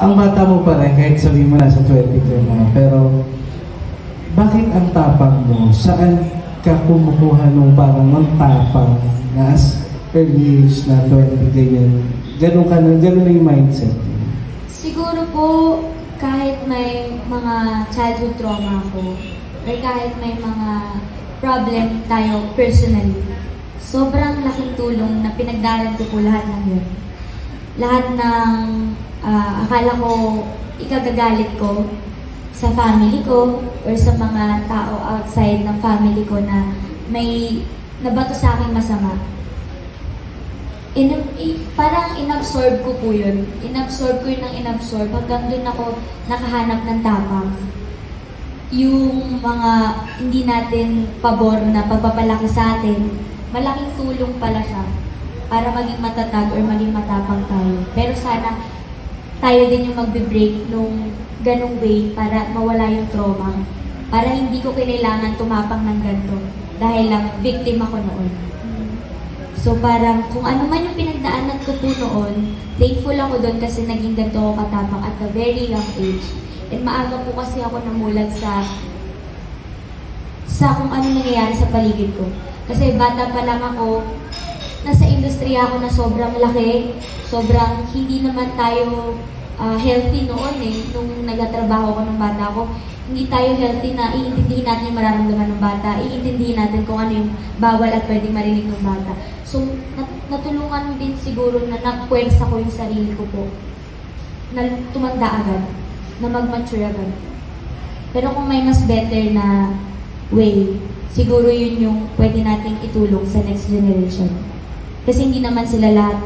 ang bata mo pa rin, kahit sabihin mo nasa 20 ka na, pero bakit ang tapang mo? Saan ka kumukuha nung parang ang tapang na as early age na 20 ganyan? Ganun ka na, ganun na yung mindset. Siguro po, kahit may mga childhood trauma ako, or kahit may mga problem tayo personally, sobrang laking tulong na pinagdalan ko po lahat ng yun. Lahat ng akala ko ikagagalit ko sa family ko or sa mga tao outside ng family ko na may nabato sa akin masama. Parang inabsorb ko po yun. Inabsorb ko yun ng inabsorb hanggang doon ako nakahanap ng tapang. Yung mga hindi natin pabor na pagpapalaki sa atin, malaking tulong pala siya para maging matatag or maging matapang tayo. Pero sana tayo din yung magbe-break nung ganong way para mawala yung trauma. Para hindi ko kailangan tumapang ng ganito dahil lang victim ako noon. So parang kung ano man yung pinagdaanan ko po noon, thankful ako doon kasi naging ganito ako katapang at a very young age. And maaga po kasi ako namulat sa kung ano nangyayari sa paligid ko. Kasi bata pa lang ako, nasa industriya ako na sobrang laki, sobrang hindi naman tayo healthy noon nung nagtatrabaho ko ng bata ko. Hindi tayo healthy na iintindihin natin yung mararamdaman ng bata, iintindihin natin kung ano yung bawal at pwedeng marinig ng bata. So, natulungan din siguro na napwersa ko yung sarili ko po, na tumanda agad, na mag-mature agad. Pero kung may mas better na way, siguro yun yung pwede nating itulong sa next generation. Kasi hindi naman sila lahat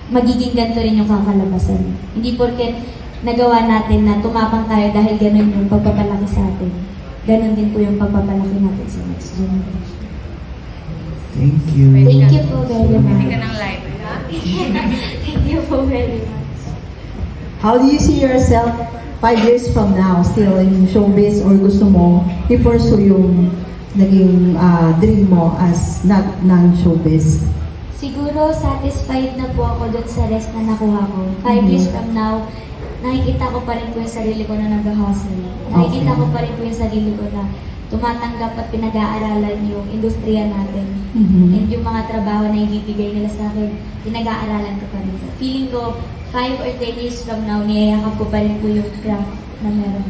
magiging ganito rin yung kakalabasan. Hindi porket nagawa natin na tumapang tayo dahil ganun yung pagpapalaki sa atin. Ganun din po yung pagpapalaki natin sa next generation. Thank you. Thank you po very Hindi much. ka ng live, ha? Thank you po very much. How do you see yourself 5 years from now? Still in showbiz or gusto mo i-pursue yung naging dream mo as not non-showbiz? Siguro satisfied na po ako dun sa rest na nakuha ko. 5 years from now, nakikita ko pa rin po yung sarili ko na nag-hustle. Nakikita ko pa rin po yung sarili ko na tumatanggap at pinag-aaralan yung industriya natin. And yung mga trabaho na ibibigay nila sa akin, pinag-aaralan ko pa rin. Feeling ko, 5 or 10 years from now, niyayakap ko pa rin po yung craft na meron.